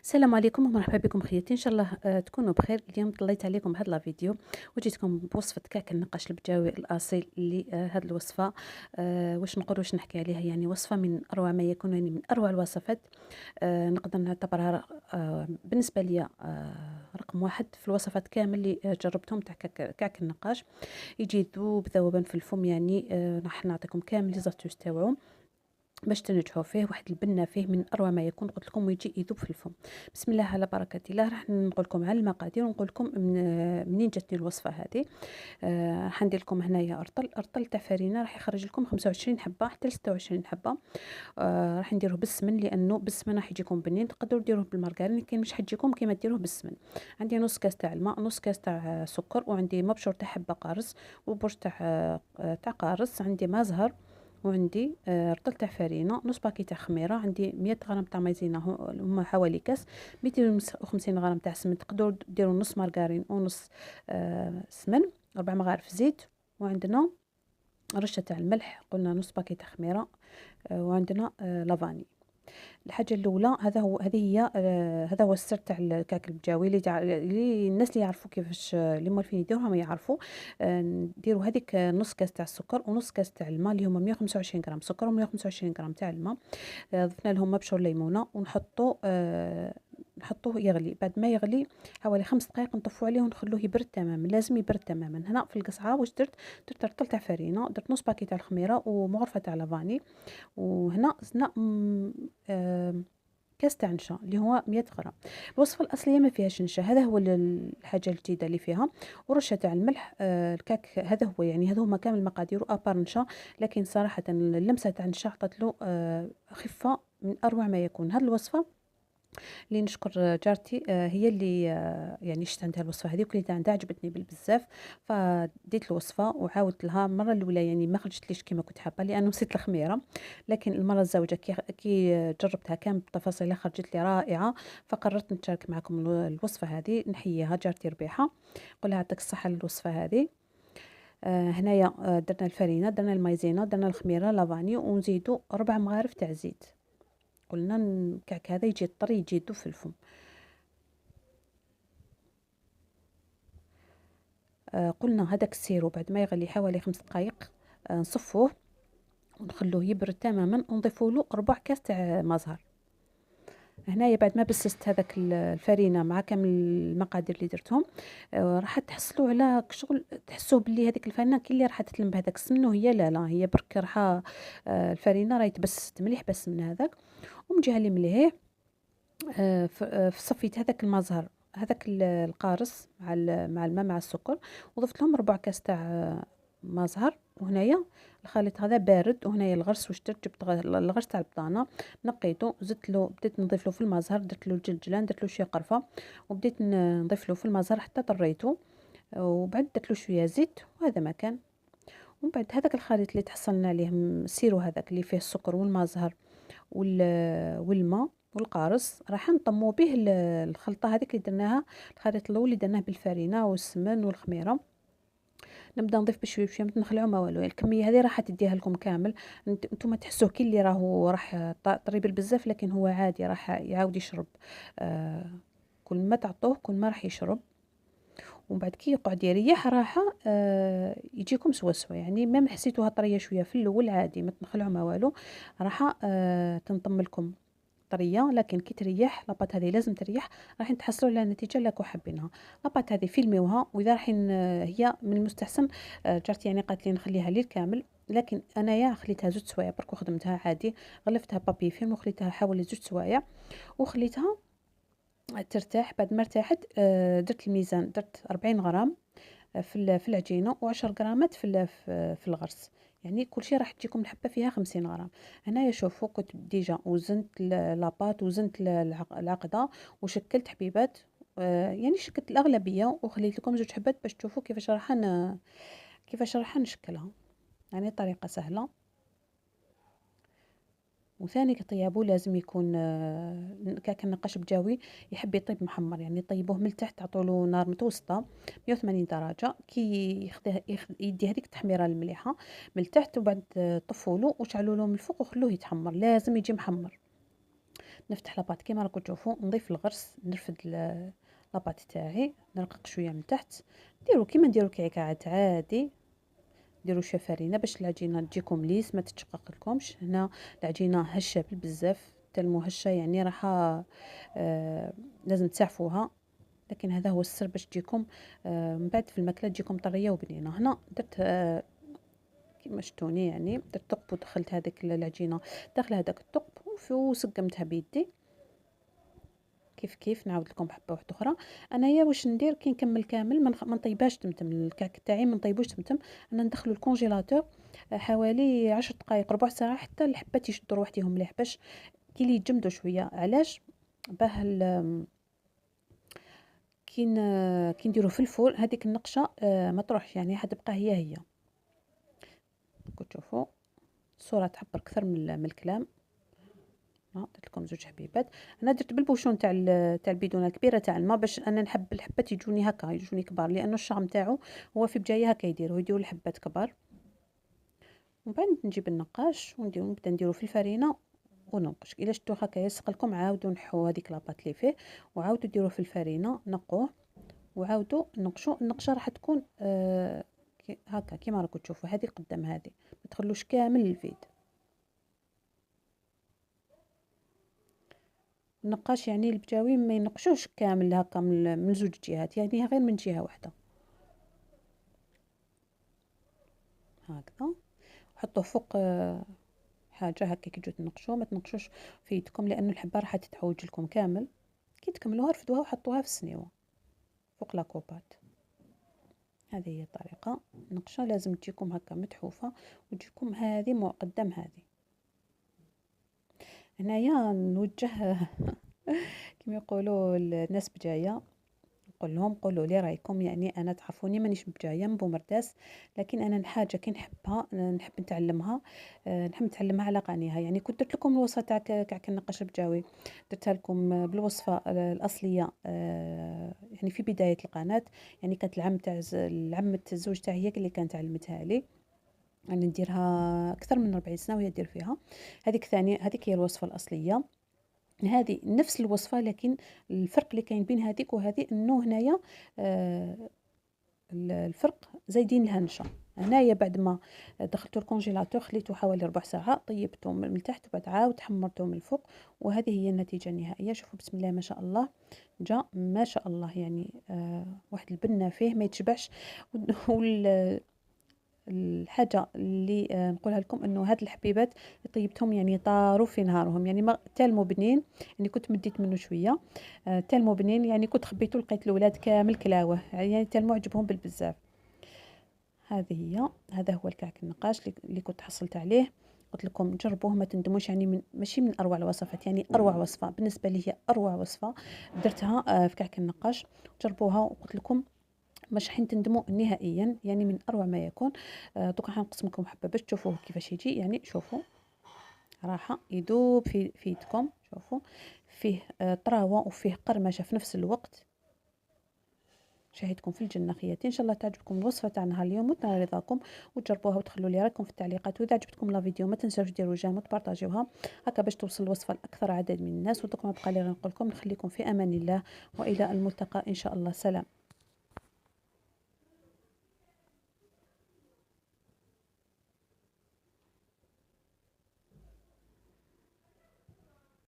السلام عليكم ومرحبا بكم خياتي ان شاء الله تكونوا بخير. اليوم طليت عليكم بهذا الفيديو وجيتكم بوصفه كعك النقاش البجاوي الاصيل اللي هذه الوصفه واش نقول واش نحكي عليها. يعني وصفه من اروع ما يكون، يعني من اروع الوصفات. نقدر نعتبرها بالنسبه لي رقم واحد في الوصفات كامل اللي جربتهم تاع كعك النقاش. يجي ذوب ذوبا في الفم، يعني راح نعطيكم كامل لي زاستوس تاوعو باش تنجحوا فيه. واحد البنه فيه من اروع ما يكون، قلت لكم ويجي يذوب في الفم. بسم الله على بركه الله. راح نقول لكم على المقادير ونقول لكم منين جاتني الوصفه هذه. راح ندير لكم هنايا ارطل تاع فرينه، راح يخرج لكم 25 حبه حتى 26 حبه. راح نديروه بالسمن، لانه بالسمن راح يجيكم بنين. تقدروا ديروه بالمارغرين لكن مش حتجيكم كيما ديروه بالسمن. عندي نص كاس تاع الماء، نص كاس تاع سكر، وعندي مبشور تاع حبه قارص وبرش تاع قارص. عندي ما زهر، وعندي رطل تاع فرينه، نص باكي تاع خميره، عندي 100 غرام تاع مايزينا هما حوالي كاس، 250 غرام تاع سمن. تقدروا ديروا نص مارغرين ونص سمن، 4 مغارف زيت، وعندنا رشه تاع الملح، قلنا نص باكي تاع خميره، وعندنا لافاني. الحاجه الاولى، هذه هي هذا هو السر تاع الكعك البجاوي اللي الناس اللي يعرفوا كيفاش اللي موالفين يديروها ما يعرفوا. نديروا هذيك نص كاس تاع السكر ونص كاس تاع الماء اللي هما 125 غرام سكر و125 غرام تاع الماء. ضفنا لهم مبشور ليمونه ونحطوا نحطوه يغلي. بعد ما يغلي حوالي 5 دقائق نطفوا عليه ونخلوه يبرد تماما. لازم يبرد تماما. هنا في القصعه واش درت رطل تاع فرينه، درت نص باكي تاع الخميره ومغرفه تاع لافاني، وهنا زدنا كاس تاع نشا اللي هو 100 غرام. الوصفه الاصليه ما فيهاش نشا، هذا هو الحاجه الجديده اللي فيها. ورشه تاع الملح. الكعك هذا هو، يعني هذا هما كامل مقاديره ابار نشا، لكن صراحه اللمسه تاع نشا عطات له خفه من اروع ما يكون. هذه الوصفه اللي نشكر جارتي، هي اللي يعني شفت عندها الوصفه هذه وكليت عندها، عجبتني بزاف. فديت الوصفه وعاودت لها المره الاولى، يعني ما خرجت ليش كما كنت حابه لانه نسيت الخميره. لكن المره الزوجه كي جربتها كان بتفاصيلها خرجت لي رائعه. فقررت نشارك معكم الوصفه هذه، نحييها جارتي ربيحه، قولها يعطيك الصحه للوصفه هذه. هنايا درنا الفرينه، درنا المايزينا، درنا الخميره لافاني، ونزيدوا 4 مغارف تاع زيت. قلنا الكعك هذا يجي طري، يجي يدوب في الفم. قلنا هذاك السيرو بعد ما يغلي حوالي 5 دقائق نصفوه ونخلوه يبرد تماما، ونضيفوا له 4 كاس تاع مزهر. هنايا بعد ما بسست هذاك الفرينه مع كامل المقادير اللي درتهم، راح تحصلوا على شغل، تحسوا باللي هذيك الفرينه كي اللي راح تتلم بهذاك السمن، وهي لا هي برك راح الفرينه راهي تبست مليح بس من هذاك. ومن جهه اللي مليح صفيت هذاك المزهر، هذاك القارص مع الماء مع السكر، وضفت لهم 4 كاس تاع مزهر. وهنايا الخليط هذا بارد. وهنايا الغرس واش درت، جبت الغرس تاع البطانه، نقيته، زدت له، بديت نضيف له في المزهر، درت له الجلجلان، درت له شويه قرفه، وبديت نضيف له في المزهر حتى طريته. وبعد درت له شويه زيت، وهذا ما كان. ومن بعد هذاك الخليط اللي تحصلنا عليه السيرو هذاك اللي فيه السكر والمزهر والماء والقارص، راح نطمو به الخلطه هذيك اللي درناها، الخليط الاول اللي درناه بالفرينه والسمن والخميره. نبدا نضيف بشويه بشويه، ما نخلعوا ما والو. الكميه هذه راح تديها لكم كامل. انتم تحسوه كي اللي راح طريبل بزاف، لكن هو عادي راح يعاود يشرب. كل ما تعطوه كل ما راح يشرب. ومن بعد كي يقعد يريح راحه يجيكم سوا يعني. ما حسيتوها طريه شويه في الاول عادي، ما تنخلعوا ما والو، راح تنطم لكم طريه. لكن كي تريح لاباط هذه لازم تريح، راح تحصلوا على النتيجه اللي راكم حابينها. لاباط هذه فيلميوها، واذا راح هي من المستحسن، جارتي يعني قالت لي نخليها ليل كامل، لكن انايا خليتها 2 سوايع برك وخدمتها عادي. غلفتها بابي فيلم وخليتها حوالي 2 سوايع وخليتها ترتاح. بعد ما ارتاحت درت الميزان، درت 40 غرام في العجينه، و10 غرامات في الغرس. يعني كل شيء راح تجيكم الحبه فيها 50 غرام. هنايا شوفوا كنت ديجا وزنت لاباط، وزنت العقده، وشكلت حبيبات. يعني شكلت الاغلبيه وخليت لكم 2 حبات باش تشوفوا كيفاش راح نشكلها. يعني طريقه سهله. وثاني طيابو لازم يكون كاك النقاش بجاوي يحب يطيب محمر، يعني طيبوه من التحت، تعطوا نار متوسطه 180 درجه، كي يدي هذيك التحميره المليحه من التحت. وبعد طفوا له وشعلوا له من الفوق وخلوه يتحمر. لازم يجي محمر. نفتح لاباط كيما راكم تشوفوا، نضيف الغرس، نرفد لاباط تاعي، نرقق شويه من تحت. ديروا كيما نديروا كعكات عادي، ديروا شويه فرينه باش العجينه تجيكم ليس ما تتشقق لكمش. هنا العجينه هشه بزاف، حتى المهشه يعني راح لازم تسعفوها، لكن هذا هو السر باش تجيكم من بعد في الماكله تجيكم طريه وبنينه. هنا درت كيما شفتوني، يعني درت ثقب ودخلت هذيك العجينه داخل هذاك الثقب وسقمتها بيدي. كيف نعاود لكم بحبه واحده اخرى. انايا واش ندير كي نكمل كامل ما نطيباش تمتم، الكعك تاعي ما نطيبوش تمتم، انا ندخلو الكونجيلاتور حوالي 10 دقائق ربع ساعه حتى الحبات يشدوا روحتهم مليح، باش كي لي يتجمدوا شويه. علاش؟ باه كي نديرو في الفول هذيك النقشه ما تروحش، يعني حتبقى هي. كنت تشوفوا الصوره تعبر اكثر من الكلام. درت لكم زوج حبيبات. انا درت بالبوشون تاع البيدونه الكبيره تاع الماء، باش انا نحب الحبات يجوني هكا، يجوني كبار، لانه الشعم تاعو هو في بدايه هكا يديروا الحبات كبار. ومن بعد نجيب النقاش ونبدا نديرو في الفرينه وننقش. الا شفتوا هكا يلصق لكم، عاودوا نحوا هذيك لاباط اللي فيه وعاودوا ديروه في الفرينه، نقوه وعاودوا نقشوا. النقشه راح تكون هكا كيما راكم تشوفوا، هذه قدام هذه، ما تخلوش كامل الفيد. النقاش يعني البجاوي ما ينقشوش كامل هكا من زوج جهات، يعني غير من جهه واحده هكذا. حطوه فوق حاجه هكا كي تجوا تنقشوا، ما تنقشوش في يدكم لانه الحبه راح تتحوج لكم كامل. كي تكملوها رفدوها وحطوها في السنيوه فوق لاكوبات. هذه هي الطريقه. النقشه لازم تجيكم هكا متحوفه وتجيكم هذه قدام هذه. هنايا نوجه كما يقولوا الناس بجايه، نقول لهم قولوا لي رايكم. يعني انا تعرفوني مانيش بجايه من بومرداس، لكن انا الحاجه كي نحبها نحب نتعلمها، نحب نتعلمها على قانيها. يعني كنت درت لكم الوصفه تاع كعك النقاش البجاوي، درتها لكم بالوصفه الاصليه يعني في بدايه القناه. يعني كانت العمة الزوج تاعي هي اللي كانت علمتها لي، يعني نديرها اكثر من 40 سنه وهي دير فيها. هذيك هي الوصفه الاصليه، هذه نفس الوصفة، لكن الفرق اللي كاين بين هذيك وهذه انه هنايا الفرق زايدين لها نشا. هنايا بعد ما دخلته الكونجيلاتور خليته حوالي ربع ساعة، طيبته من التحت وبعد عاود حمرته من الفوق، وهذه هي النتيجة النهائية. شوفوا بسم الله ما شاء الله، جاء ما شاء الله، يعني واحد البنة فيه ما يتشبعش. الحاجه اللي نقولها لكم انه هاد الحبيبات اللي طيبتهم يعني طاروا في نهارهم، يعني ما تالموا بنين. يعني كنت مديت منه شويه تالموا بنين، يعني كنت خبيته لقيت الاولاد كامل كلاوه، يعني تالموا عجبهم بالبزاف. هذا هو الكعك النقاش اللي كنت حصلت عليه. قلت لكم جربوه ما تندموش، يعني ماشي من اروع الوصفات، يعني اروع وصفه بالنسبه لي، هي اروع وصفه درتها في كعك النقاش. جربوها وقلت لكم مش حين تندموا نهائيا، يعني من اروع ما يكون. دوكا حنقسم لكم حبه باش تشوفوه كيفاش يجي. يعني شوفوا راحه يذوب في يدكم. شوفوا فيه طراوه وفيه قرمشه في نفس الوقت. شاهدكم في الجنه خياتي. ان شاء الله تعجبكم الوصفه تاعنا اليوم وتنال رضاكم، وتجربوها وتخلوا لي رايكم في التعليقات. واذا عجبتكم لا فيديو ما تنساوش ديروا جيم وتبارطاجيوها هكا باش توصل الوصفه لاكثر عدد من الناس. ودوك ما بقى لي غير نقول لكم نخليكم في امان الله، والى الملتقى ان شاء الله. سلام.